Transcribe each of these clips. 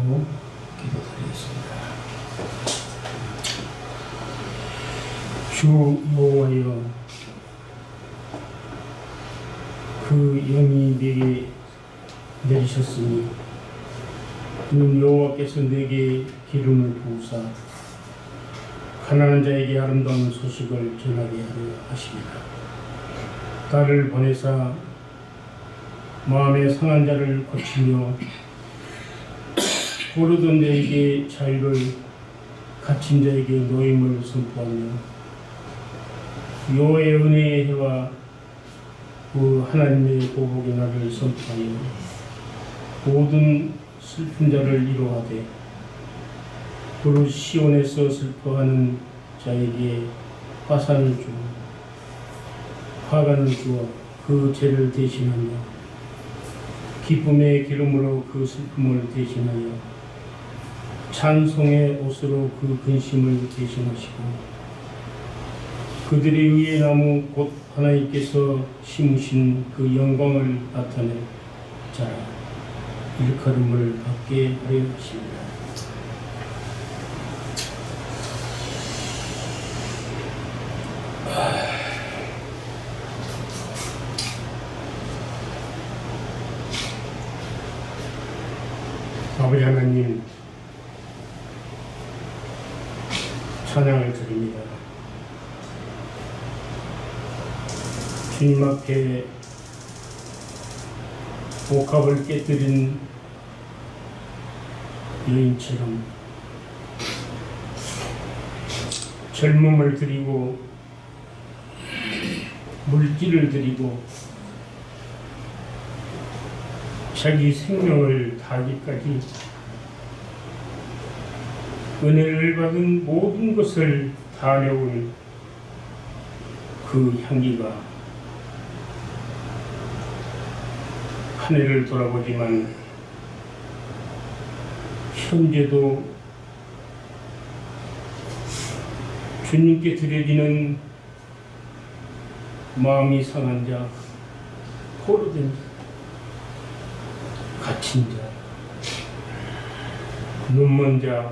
하고 기도드리겠습니다. 주 여호와여, 그 영이 내게 내리셨으니 이는 여호와께서 내게 기름을 부으사 가난한 자에게 아름다운 소식을 전하게 하려 하십니다. 나를 보내사 마음에 상한 자를 고치며 고르던 자에게 자유를, 갇힌 자에게 노임을 선포하며 여호와의 은혜의 해와 그 하나님의 보복의 날을 선포하여 모든 슬픈 자를 위로하되 그로 시온에서 슬퍼하는 자에게 화산을 주어 화관을 주어 그 죄를 대신하며 기쁨의 기름으로 그 슬픔을 대신하여 찬송의 옷으로 그 근심을 대신하시고 그들의 의의 나무 곧 하나님께서 심으신 그 영광을 나타낼 자라 일컬음을 받게 하려 하십니다. 아버지 하나님, 찬양을 드립니다. 주님 앞에 복합을 깨뜨린 여인처럼 젊음을 드리고 물질을 드리고 자기 생명을 다하기까지 은혜를 받은 모든 것을 다 내온 그 향기가 하늘을 돌아보지만 현재도 주님께 드려지는 마음이 상한 자, 포로된 자, 갇힌 자, 눈먼 자,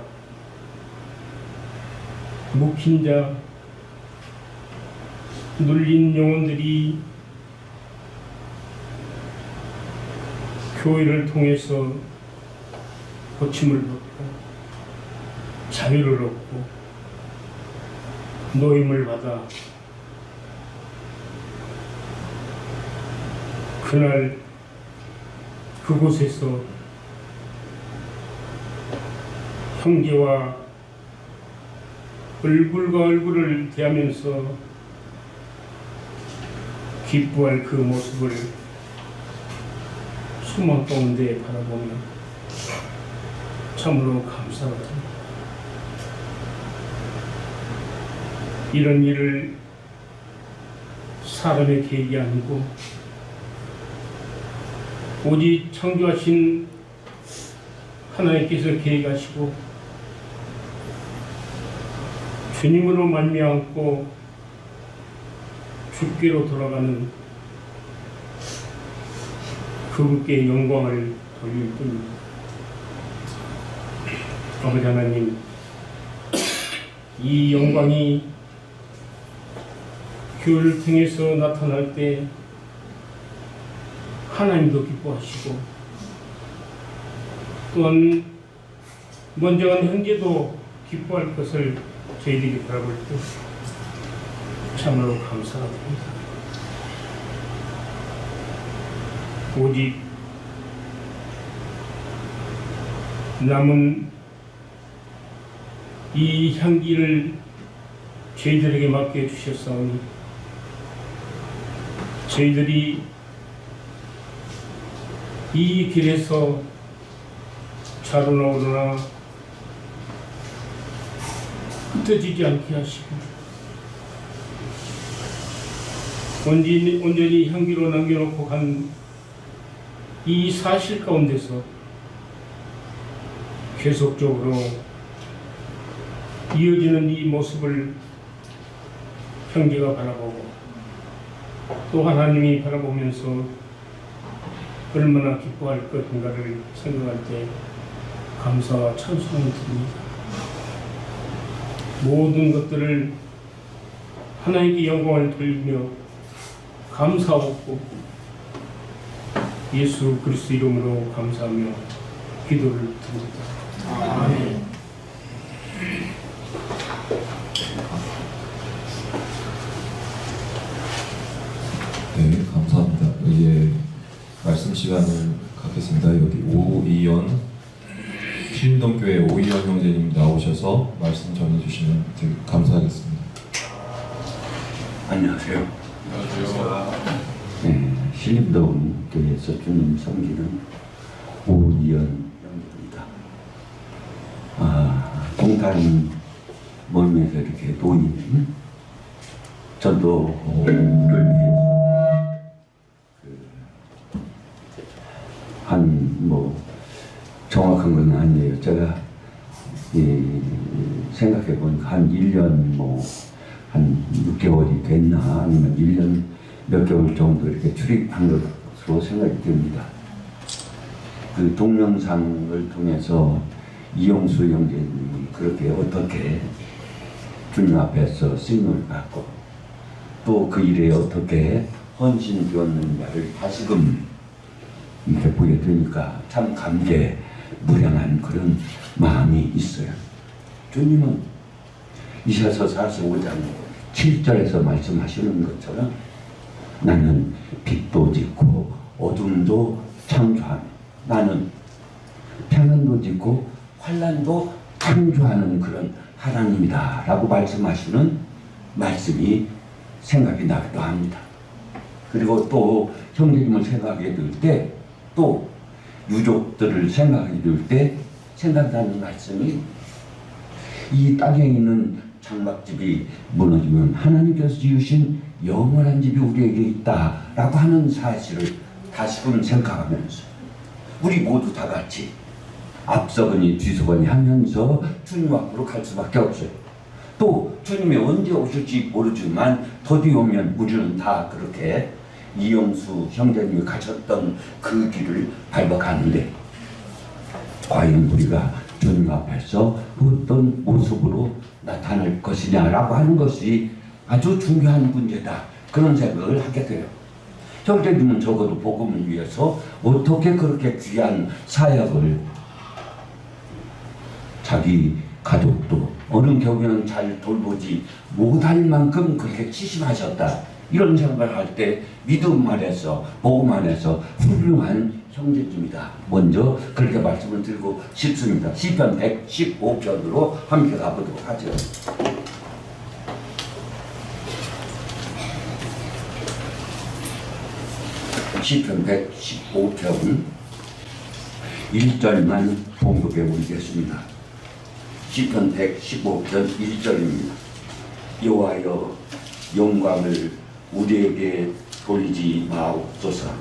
묵힌 자, 눌린 영혼들이 교회를 통해서 고침을 받고 자유를 얻고 노임을 받아 그날 그곳에서 형제와 얼굴과 얼굴을 대하면서 기뻐할 그 모습을 수만 가운데 바라보며 참으로 감사합니다. 이런 일을 사람의 계획이 아니고 오직 창조하신 하나님께서 계획하시고 주님으로 말미암고 주께로 돌아가는 그분께 영광을 돌릴 뿐입니다. 아버지 하나님, 이 영광이 교회를 통해서 나타날 때 하나님도 기뻐하시고 또한 먼저한 형제도 기뻐할 것을 저희들이 바라볼 때 참으로 감사합니다. 오직 남은 이 향기를 저희들에게 맡겨 주셨사오니 저희들이 이 길에서 자로나 오르나 흩어지지 않게 하시고 온전히 향기로 남겨놓고 간 이 사실 가운데서 계속적으로 이어지는 이 모습을 형제가 바라보고 또 하나님이 바라보면서 얼마나 기뻐할 것인가를 생각할 때 감사와 찬송을 드립니다. 모든 것들을 하나님께 영광을 돌리며 감사하고 예수 그리스도 이름으로 감사하며 기도를 드립니다. 아멘. 네, 감사합니다. 이제 말씀 시간을 갖겠습니다. 여기 오이연 신림동교회 오이연 형제님 나오셔서 말씀 전해주시면 되게 감사하겠습니다. 안녕하세요. 네, 신림동 교회에서 주님 섬기는 오이연 형제입니다. 동탄 멀면서 이렇게 놓인 전도를 위해서 정확한 건 아니에요. 제가 생각해 보니까 한 1년 한 6개월이 됐나 아니면 1년 몇 개월 정도 이렇게 출입한 것으로 생각이 듭니다. 그 동영상을 통해서 이용수 형제님이 그렇게 어떻게 주님 앞에서 쓰임을 받고 또 그 일에 어떻게 헌신 되었는가를 다시금 이렇게 보게 되니까 참 감개무량한 그런 마음이 있어요. 주님은 이사서 45장 7절에서 말씀하시는 것처럼 나는 빛도 짓고 어둠도 창조하며 나는 평안도 짓고 환난도 창조하는 그런 하나님이다 라고 말씀하시는 말씀이 생각이 나기도 합니다. 그리고 또 형제님을 생각하게 될 때 또 유족들을 생각하게 될 때 생각나는 말씀이 이 땅에 있는 장막집이 무너지면 하나님께서 지으신 영원한 집이 우리에게 있다라고 하는 사실을 다시금 생각하면서 우리 모두 다 같이 앞서거니 뒤서거니 하면서 주님 앞으로 갈 수밖에 없어요. 또 주님이 언제 오실지 모르지만 더디 오면 우리는 다 그렇게 이영수 형제님이 가셨던 그 길을 밟아가는데 과연 우리가 주님 앞에서 어떤 모습으로 나타날 것이냐라고 하는 것이 아주 중요한 문제다. 그런 생각을 하게 돼요. 형제님은 적어도 복음을 위해서 어떻게 그렇게 귀한 사역을 자기 가족도 어느 경우에는 잘 돌보지 못할 만큼 그렇게 치심하셨다. 이런 생각을 할 때 믿음 안에서 복음 안에서 훌륭한 형제님이다. 먼저 그렇게 말씀을 드리고 싶습니다. 시편 115편으로 함께 가보도록 하죠. 시편 115편 1절만 봉독해 보겠습니다. 시편 115편 1절입니다. 여호와여 영광을 우리에게 돌리지 마옵소서.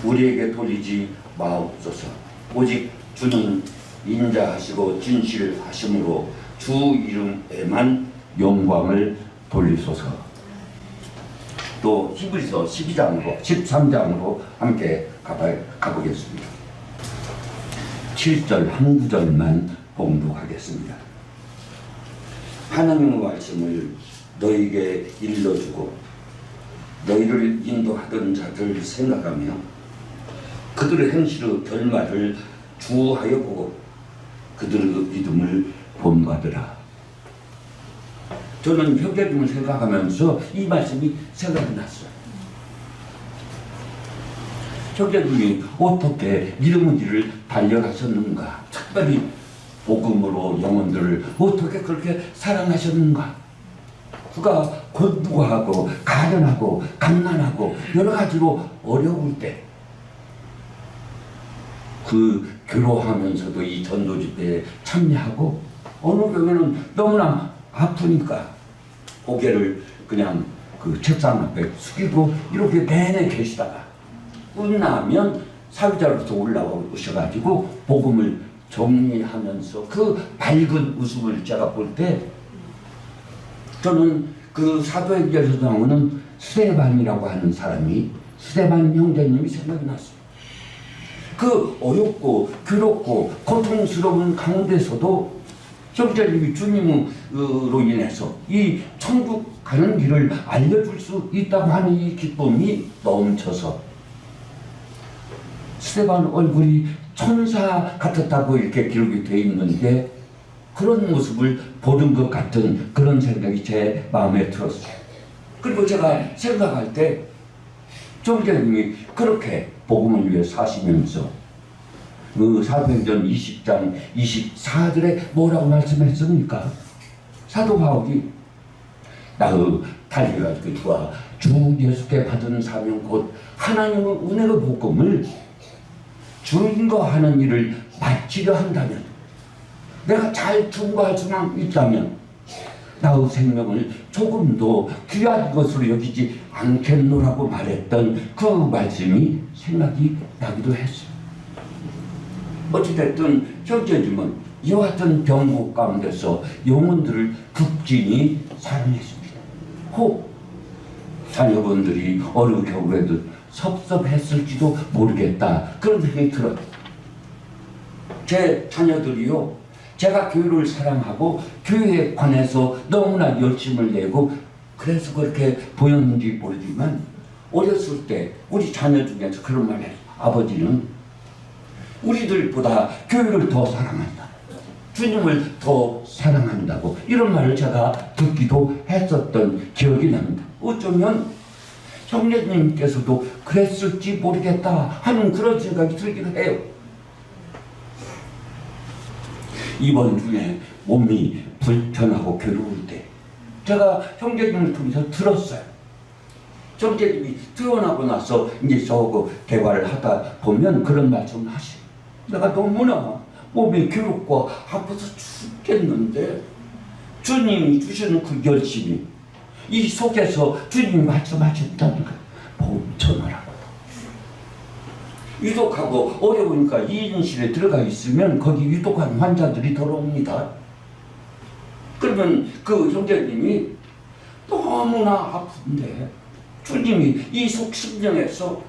우리에게 돌리지 마옵소서. 오직 주는 인자하시고 진실하심으로 주 이름에만 영광을 돌리소서. 또 히브리서 12장으로 13장으로 함께 가보겠습니다. 7절 한 구절만 봉독하겠습니다. 하나님의 말씀을 너에게 일러주고 너희를 인도하던 자들 생각하며 그들의 행실의 결말을 주하여 보고 그들의 믿음을 본받으라. 저는 형제님을 생각하면서 이 말씀이 생각이 났어요. 형제님이 어떻게 믿음의 길을 달려가셨는가, 특별히 복음으로 영혼들을 어떻게 그렇게 사랑하셨는가. 그가 권부하고 가련하고 갓난하고 여러 가지로 어려울 때 그 괴로워하면서도 이 전도 집회에 참여하고 어느 경우에는 너무나 아프니까 고개를 그냥 그 책상 앞에 숙이고 이렇게 내내 계시다가 끝나면 사회자로부터 올라오셔가지고 복음을 정리하면서 그 밝은 웃음을 제가 볼 때 저는 그 사도행전에서 나오는 스데반이라고 하는 사람이 스데반 형제님이 생각이 났어요. 그 어렵고 괴롭고 고통스러운 가운데서도 형제님이 주님으로 인해서 이 천국 가는 길을 알려줄 수 있다고 하는 이 기쁨이 넘쳐서 스데반 얼굴이 천사 같았다고 이렇게 기록이 되어 있는데 그런 모습을 보는 것 같은 그런 생각이 제 마음에 들었어요. 그리고 제가 생각할 때 형제님이 그렇게 복음을 위해 사시면서 그 사도행전 20장 24절에 뭐라고 말씀했습니까? 사도 바울이 나의 달려갈 것과 주 예수께 받은 사명 곧 하나님의 은혜의 복음을 증거하는 일을 마치려 한다면 내가 잘 증거할 수만 있다면 나의 생명을 조금도 귀한 것으로 여기지 않겠노라고 말했던 그 말씀이 생각이 나기도 했어요. 어찌됐든 형제님은 이와 같은 병고 가운데서 영혼들을 극진히 사랑했습니다. 혹 자녀분들이 어느 겨울에도 섭섭했을지도 모르겠다 그런 생각이 들어요. 제 자녀들이요 제가 교회를 사랑하고 교회에 관해서 너무나 열심을 내고 그래서 그렇게 보였는지 모르지만 어렸을 때 우리 자녀 중에서 그런 말을 해요. 아버지는 우리들보다 교회를 더 사랑한다. 주님을 더 사랑한다고 이런 말을 제가 듣기도 했었던 기억이 납니다. 어쩌면 형제님께서도 그랬을지 모르겠다 하는 그런 생각이 들기도 해요. 이번 중에 몸이 불편하고 괴로울 때 제가 형제님을 통해서 들었어요. 형제님이 퇴원하고 나서 이제 저하고 대화를 하다 보면 그런 말씀을 하시고 내가 너무나 몸이 괴롭고 아파서 죽겠는데 주님이 주시는 그 열심이 이 속에서 주님이 말씀하셨다는 거 멈춰놔라. 유독하고 어려우니까 이인실에 들어가 있으면 거기 유독한 환자들이 들어옵니다. 그러면 그 형제님이 너무나 아픈데 주님이 이 속심령에서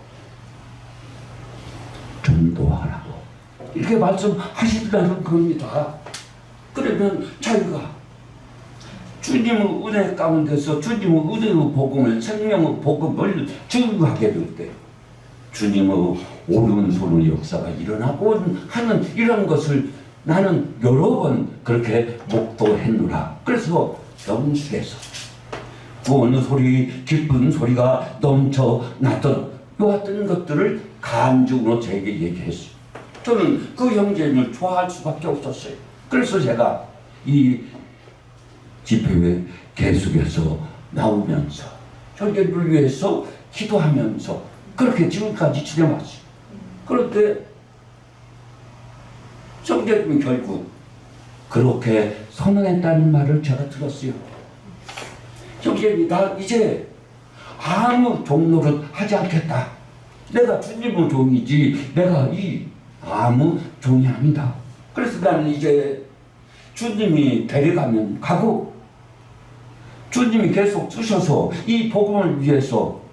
전도하라고 이렇게 말씀하신다는 겁니다. 그러면 자기가 주님의 은혜 가운데서 주님의 은혜의 복음을 생명의 복음을 증거하게 될 때 주님의 오른손의 역사가 일어나고 하는 이런 것을 나는 여러 번 그렇게 목도했노라. 그래서 영숙에서 구원의 소리, 기쁜 소리가 넘쳐났던 이 같은 것들을 간증으로 제게 얘기했어요. 저는 그 형제님을 좋아할 수밖에 없었어요. 그래서 제가 이 집회에 계속해서 나오면서 형제를 위해서 기도하면서 그렇게 지금까지 지내왔어요. 그런데 형제님이 결국 그렇게 선언했다는 말을 제가 들었어요. 형제님이 나 이제 아무 종로를 하지 않겠다. 내가 주님의 종이지 내가 이 아무 종이 아니다. 그래서 나는 이제 주님이 데려가면 가고 주님이 계속 주셔서 이 복음을 위해서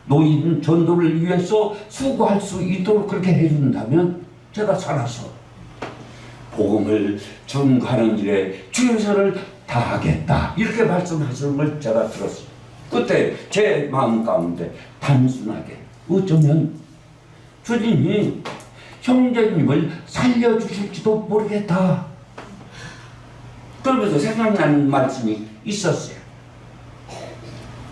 노인 전도를 위해서 수고할 수 있도록 그렇게 해준다면 제가 살아서 복음을 증거하는 일에 최선을 다하겠다 이렇게 말씀하시는 걸 제가 들었어요. 그때 제 마음 가운데 단순하게 어쩌면 주님이 형제님을 살려주실지도 모르겠다 그러면서 생각나는 말씀이 있었어요.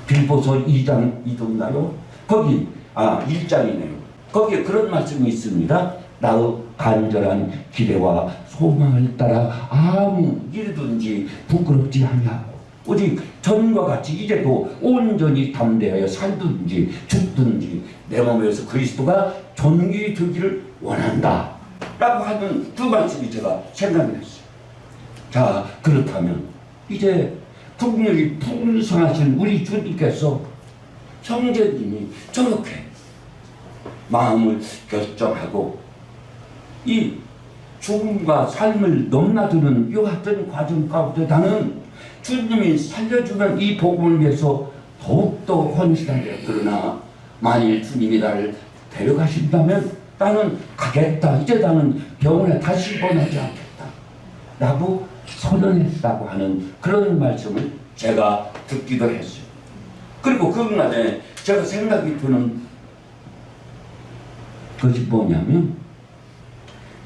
빌보서 2장이던가요? 거기 1장이네요. 거기에 그런 말씀이 있습니다. 나의 간절한 기대와 소망을 따라 아무 일이든지 부끄럽지 아니하고 오직 전과 같이 이제도 온전히 담대하여 살든지 죽든지 내 몸에서 그리스도가 존귀되기를 원한다 라고 하는 두 말씀이 제가 생각이 났어요. 자 그렇다면 이제 풍력이 풍성하신 우리 주님께서 형제님이 저렇게 마음을 결정하고 이 죽음과 삶을 넘나드는 이 같은 과정 가운데 나는 주님이 살려주는 이 복음을 위해서 더욱더 헌신하려 그러나 만일 주님이 나를 데려가신다면 나는 가겠다. 이제 나는 병원에 다시 입원하지 않겠다. 라고 선언했다고 하는 그런 말씀을 제가 듣기도 했어요. 그리고 그날에 제가 생각이 드는 것이 뭐냐면,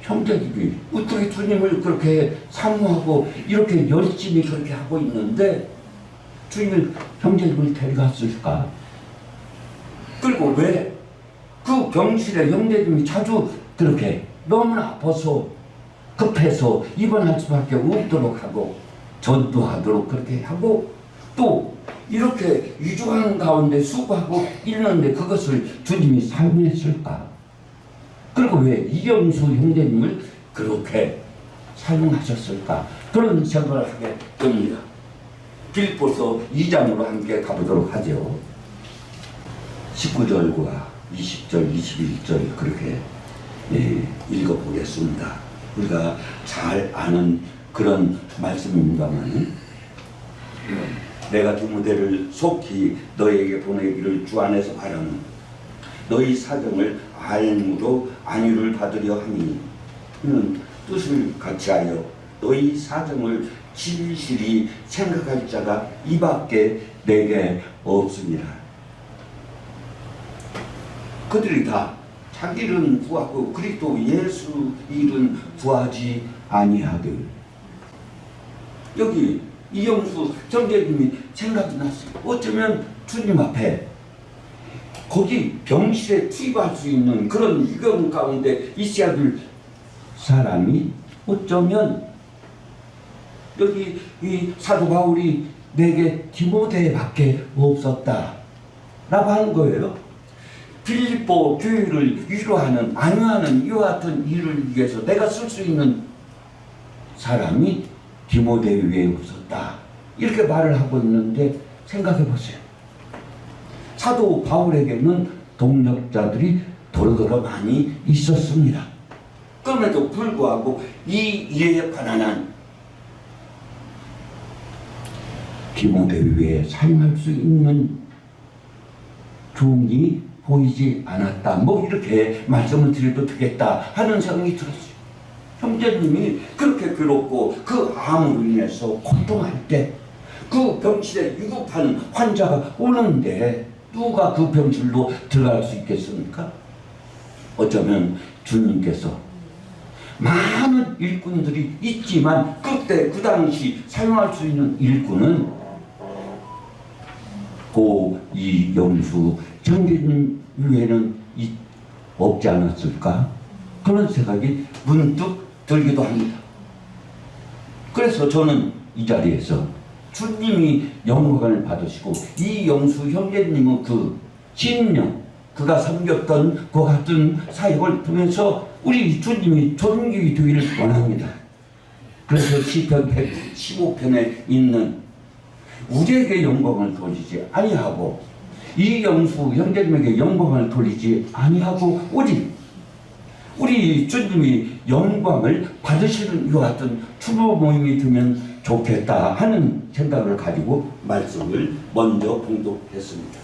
형제들이 어떻게 주님을 그렇게 사모하고 이렇게 열심히 그렇게 하고 있는데 주님을 형제님을 데려갔을까? 그리고 왜 그 병실에 형제님이 자주 그렇게 너무나 아파서 급해서 입원할 수밖에 없도록 하고 전도하도록 그렇게 하고 또 이렇게 위중한 가운데 수고하고 있는데 그것을 주님이 사용했을까? 그리고 왜 이영수 형제님을 그렇게 사용하셨을까? 그런 생각을 하게 됩니다. 빌립보서 2장으로 함께 가보도록 하죠. 19절과 20절, 21절 그렇게 읽어보겠습니다. 우리가 잘 아는 그런 말씀입니다만, 내가 디모데를 속히 너에게 보내기를 주 안에서 바라는 너희 사정을 알므로 안위를 받으려 하니 이는 뜻을 같이하여 너희 사정을 진실히 생각할 자가 이밖에 내게 없습니다. 그들이 다 자기 일은 구하고 그리스도 예수 일은 구하지 아니하들. 여기 이영수 형제님이 생각이 났어요. 어쩌면 주님 앞에 거기 병실에 투입할 수 있는 그런 위경 가운데 있어야 될 사람이 어쩌면 여기 이 사도 바울이 내게 디모데밖에 없었다 라고 하는 거예요. 빌립보 교회를 위로하는 안위하는 이와 같은 일을 위해서 내가 쓸 수 있는 사람이 디모데 위에 없었다 이렇게 말을 하고 있는데, 생각해 보세요. 사도 바울에게는 동력자들이 도로도로 많이 있었습니다. 그럼에도 불구하고 이 일에 관한 디모데 위에 사용할 수 있는 종이 보이지 않았다. 뭐 이렇게 말씀을 드려도 되겠다 하는 생각이 들었어요. 형제님이 그렇게 괴롭고 그 암으로 인해서 고통할 때 그 병실에 위급한 환자가 오는데 누가 그 병실로 들어갈 수 있겠습니까? 어쩌면 주님께서 많은 일꾼들이 있지만 그때 그 당시 사용할 수 있는 일꾼은 고 이영수 형제님 외에는 없지 않았을까? 그런 생각이 문득 들기도 합니다. 그래서 저는 이 자리에서 주님이 영광을 받으시고 이영수 형제님은 그 신령 그가 섬겼던 그 같은 사역을 통해서 우리 주님이 존귀 되기를 원합니다. 그래서 시편 115편에 있는 우리에게 영광을 돌리지 아니하고 이영수 형제님에게 영광을 돌리지 아니하고 오직 우리 주님이 영광을 받으시는 이와 같은 추모 모임이 되면 좋겠다 하는 생각을 가지고 말씀을 먼저 봉독했습니다.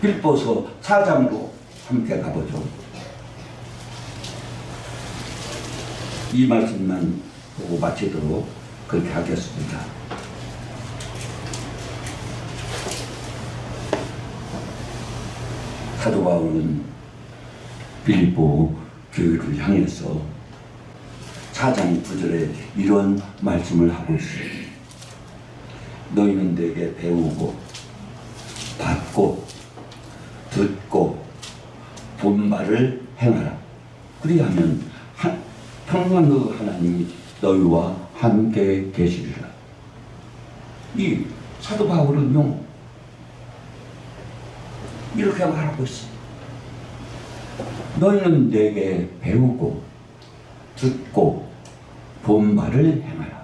빌립보서 4장으로 함께 가보죠. 이 말씀만 보고 마치도록 그렇게 하겠습니다. 사도 바울은 빌립보 교회를 향해서 4장 9절에 이런 말씀을 하고 있습니다. 너희는 내게 배우고 받고 듣고 본 바를 행하라. 그리하면 평강의 하나님이 너희와 함께 계시리라. 이 사도 바울은요 이렇게 말하고 있습니다. 너희는 내게 배우고 듣고 본 바를 행하라.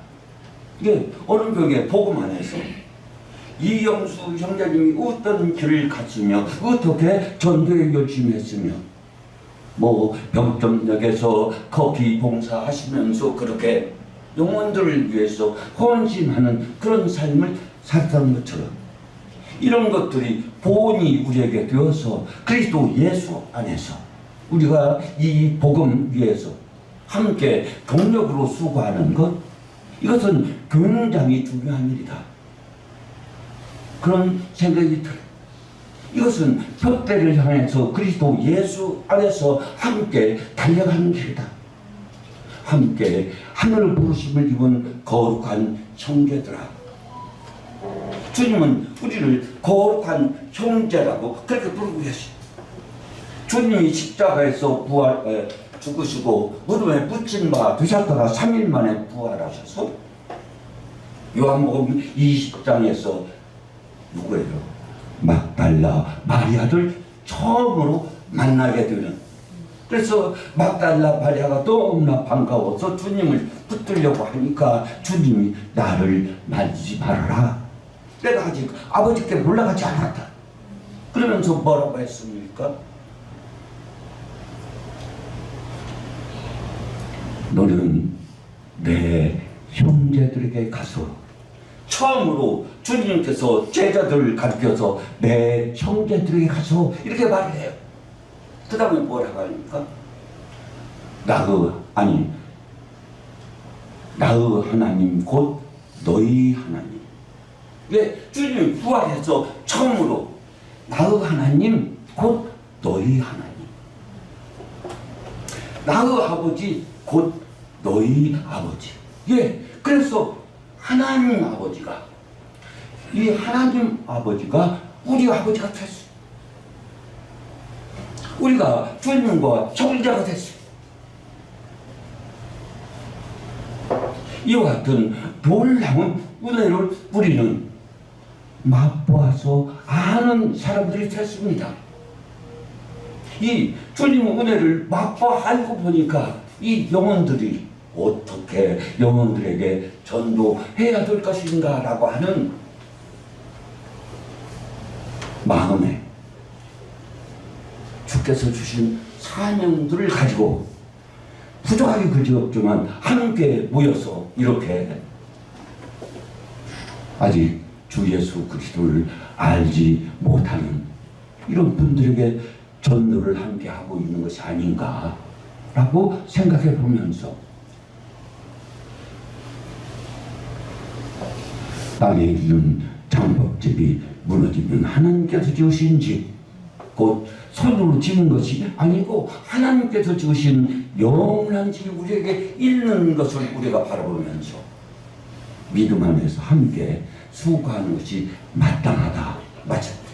이게 어느 벽에 복음 안에서 이영수 형제님이 어떤 길을 갔으며 어떻게 전도에 열심히 했으며 뭐 병점역에서 커피 봉사하시면서 그렇게 영혼들을 위해서 헌신하는 그런 삶을 살았던 것처럼 이런 것들이 본이 우리에게 되어서 그리스도 예수 안에서 우리가 이 복음 위해서 함께 동력으로 수고하는 것, 이것은 굉장히 중요한 일이다. 그런 생각이 들어요. 이것은 표대를 향해서 그리스도 예수 안에서 함께 달려가는 길이다. 함께 하늘 부르심을 입은 거룩한 형제들아. 주님은 우리를 거룩한 형제라고 그렇게 부르고 계시. 주님이 십자가에서 죽으시고 무덤에 붙인 바 되셨다가 3일 만에 부활하셔서 요한복음 20장에서 누구예요? 막달라 마리아를 처음으로 만나게 되는. 그래서 막달라 마리아가 너무나 반가워서 주님을 붙들려고 하니까 주님이 나를 만지지 말아라. 내가 아직 아버지께 올라가지 않았다. 그러면서 뭐라고 했습니까? 너는 내 형제들에게 가서, 처음으로 주님께서 제자들을 가르쳐서 내 형제들에게 가서 이렇게 말을 해요. 그 다음에 뭐라고 합니까? 나의 하나님 곧 너희 하나님. 예, 주님이 부활해서 처음으로 나의 하나님 곧 너희 하나님. 나의 아버지 곧 너희 아버지. 예, 그래서 하나님 아버지가, 이 하나님 아버지가 우리 아버지가 됐어요. 우리가 주님과 형제가 됐어요. 이와 같은 놀라운 은혜를 우리는 맛보아서 아는 사람들이 됐습니다. 이 주님의 은혜를 맛보아 알고 보니까 이 영혼들이 어떻게 영혼들에게 전도해야 될 것인가 라고 하는 마음에 주께서 주신 사명들을 가지고 부족하기 그지없지만 함께 모여서 이렇게 아직 주 예수 그리스도를 알지 못하는 이런 분들에게 전도를 함께 하고 있는 것이 아닌가 라고 생각해 보면서, 땅에 있는 장법집이 무너지면 하나님께서 지으신 집, 곧 손으로 지은 것이 아니고 하나님께서 지으신 영원한 집이 우리에게 있는 것을 우리가 바라보면서 믿음 안에서 함께 수고하는 것이 마땅하다. 맞아.